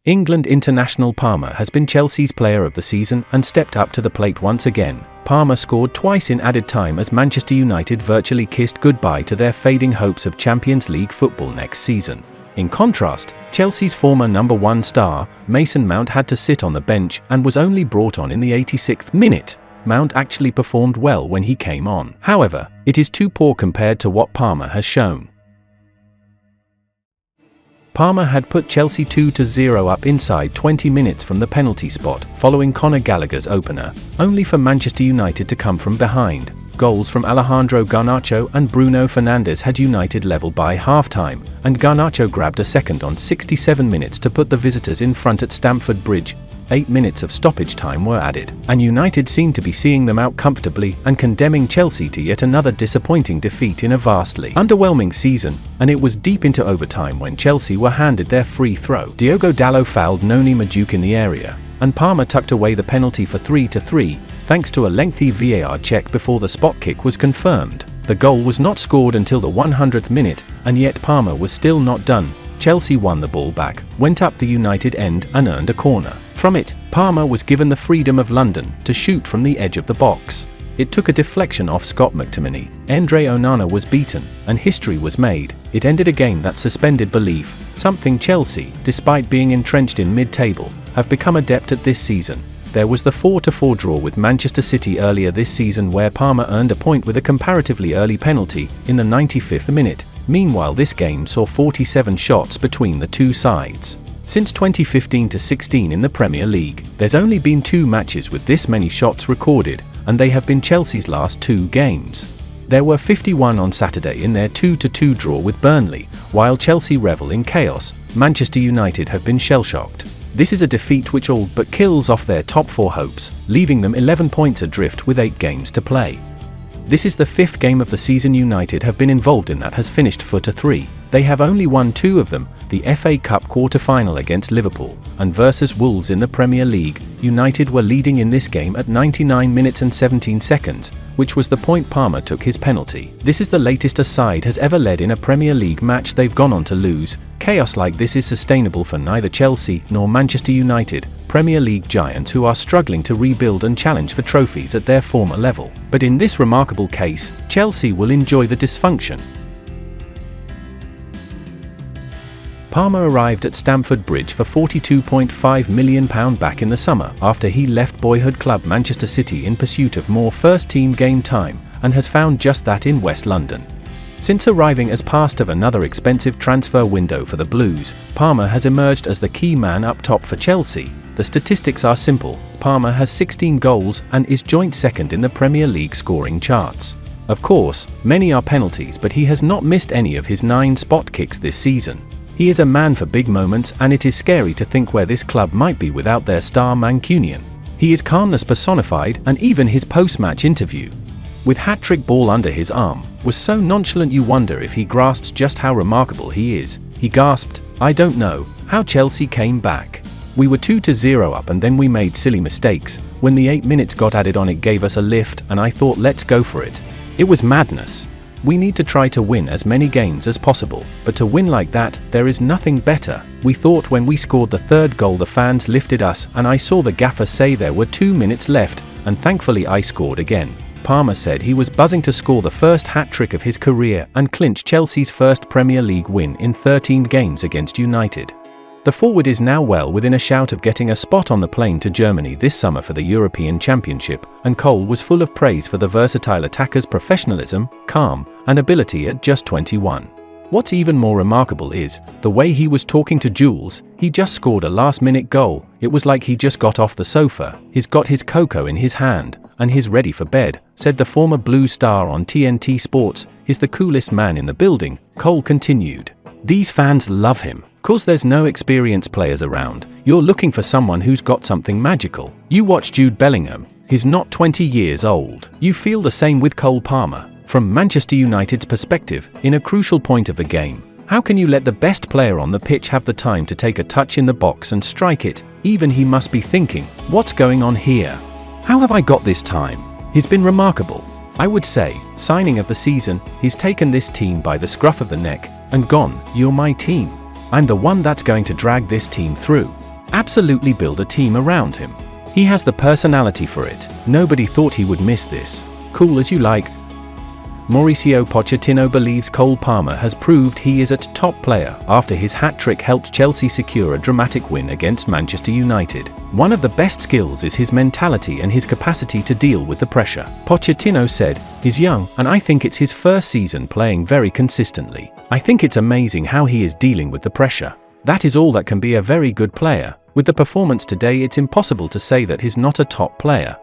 England international Palmer has been Chelsea's player of the season and stepped up to the plate once again. Palmer scored twice in added time as Manchester United virtually kissed goodbye to their fading hopes of Champions League football next season. In contrast, Chelsea's former #1 star, Mason Mount, had to sit on the bench and was only brought on in the 86th minute. Mount actually performed well when he came on. However, it is too poor compared to what Palmer has shown. Palmer had put Chelsea 2-0 up inside 20 minutes from the penalty spot, following Conor Gallagher's opener, only for Manchester United to come from behind. Goals from Alejandro Garnacho and Bruno Fernandez had United level by half-time, and Garnacho grabbed a second on 67 minutes to put the visitors in front at Stamford Bridge. 8 minutes of stoppage time were added, and United seemed to be seeing them out comfortably and condemning Chelsea to yet another disappointing defeat in a vastly underwhelming season, and it was deep into overtime when Chelsea were handed their free throw. Diogo Dalot fouled Noni Madueke in the area, and Palmer tucked away the penalty for 3-3, thanks to a lengthy VAR check before the spot kick was confirmed. The goal was not scored until the 100th minute, and yet Palmer was still not done. Chelsea won the ball back, went up the United end and earned a corner. From it, Palmer was given the freedom of London to shoot from the edge of the box. It took a deflection off Scott McTominay. Andre Onana was beaten, and history was made. It ended a game that suspended belief, something Chelsea, despite being entrenched in mid-table, have become adept at this season. There was the 4-4 draw with Manchester City earlier this season where Palmer earned a point with a comparatively early penalty in the 95th minute. Meanwhile, this game saw 47 shots between the two sides. Since 2015-16 in the Premier League, there's only been 2 matches with this many shots recorded, and they have been Chelsea's last 2 games. There were 51 on Saturday in their 2-2 draw with Burnley. While Chelsea revel in chaos, Manchester United have been shell-shocked. This is a defeat which all but kills off their top 4 hopes, leaving them 11 points adrift with 8 games to play. This is the 5th game of the season United have been involved in that has finished 4-3. They have only won 2 of them, the FA Cup quarter-final against Liverpool, and versus Wolves in the Premier League. United were leading in this game at 99 minutes and 17 seconds, which was the point Palmer took his penalty. This is the latest a side has ever led in a Premier League match they've gone on to lose. Chaos like this is sustainable for neither Chelsea nor Manchester United, Premier League giants who are struggling to rebuild and challenge for trophies at their former level. But in this remarkable case, Chelsea will enjoy the dysfunction. Palmer arrived at Stamford Bridge for £42.5 million back in the summer after he left boyhood club Manchester City in pursuit of more first-team game time, and has found just that in West London. Since arriving as part of another expensive transfer window for the Blues, Palmer has emerged as the key man up top for Chelsea. The statistics are simple. Palmer has 16 goals and is joint second in the Premier League scoring charts. Of course, many are penalties, but he has not missed any of his 9 spot kicks this season. He is a man for big moments, and it is scary to think where this club might be without their star Mancunian. He is calmness personified, and even his post-match interview, with hat-trick ball under his arm, was so nonchalant you wonder if he grasps just how remarkable he is. He gasped, "I don't know how Chelsea came back. We were 2-0 up and then we made silly mistakes. When the 8 minutes got added on, it gave us a lift and I thought, let's go for it. It was madness. We need to try to win as many games as possible, but to win like that, there is nothing better. We thought when we scored the 3rd goal the fans lifted us, and I saw the gaffer say there were 2 minutes left, and thankfully I scored again." Palmer said he was buzzing to score the first hat-trick of his career and clinch Chelsea's first Premier League win in 13 games against United. The forward is now well within a shout of getting a spot on the plane to Germany this summer for the European Championship, and Cole was full of praise for the versatile attacker's professionalism, calm, and ability at just 21. What's even more remarkable is the way he was talking to Jules. He just scored a last-minute goal. It was like he just got off the sofa. He's got his cocoa in his hand, and he's ready for bed, said the former Blues star on TNT Sports. He's the coolest man in the building, Cole continued. These fans love him. 'Cause there's no experienced players around. You're looking for someone who's got something magical. You watch Jude Bellingham. He's not 20 years old. You feel the same with Cole Palmer. From Manchester United's perspective, in a crucial point of the game, how can you let the best player on the pitch have the time to take a touch in the box and strike it? Even he must be thinking, what's going on here? How have I got this time? He's been remarkable. I would say, signing of the season. He's taken this team by the scruff of the neck and gone, you're my team. I'm the one that's going to drag this team through. Absolutely build a team around him. He has the personality for it. Nobody thought he would miss this. Cool as you like. Mauricio Pochettino believes Cole Palmer has proved he is a top player after his hat-trick helped Chelsea secure a dramatic win against Manchester United. One of the best skills is his mentality and his capacity to deal with the pressure. Pochettino said, "He's young, and I think it's his first season playing very consistently. I think it's amazing how he is dealing with the pressure. That is all that can be a very good player. With the performance today, it's impossible to say that he's not a top player."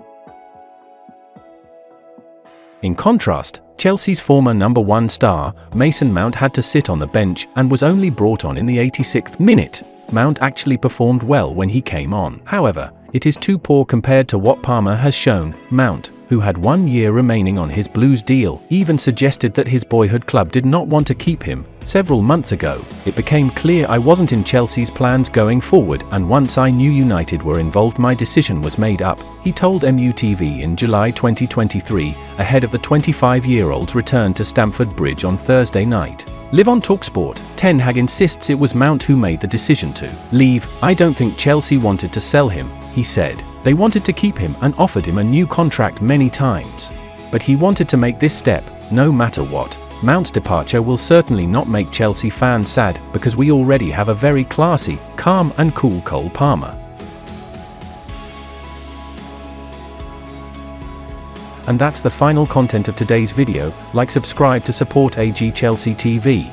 In contrast, Chelsea's former number 1 star, Mason Mount, had to sit on the bench and was only brought on in the 86th minute. Mount actually performed well when he came on. However, it is too poor compared to what Palmer has shown. Mount, who had 1 year remaining on his Blues deal, even suggested that his boyhood club did not want to keep him. Several months ago, it became clear I wasn't in Chelsea's plans going forward, and once I knew United were involved, my decision was made up, he told MUTV in July 2023, ahead of the 25-year-old's return to Stamford Bridge on Thursday night. Live on TalkSport, Ten Hag insists it was Mount who made the decision to leave. "I don't think Chelsea wanted to sell him," he said. "They wanted to keep him and offered him a new contract many times. But he wanted to make this step, no matter what." Mount's departure will certainly not make Chelsea fans sad, because we already have a very classy, calm and cool Cole Palmer. And that's the final content of today's video. Like, subscribe to support AG Chelsea TV.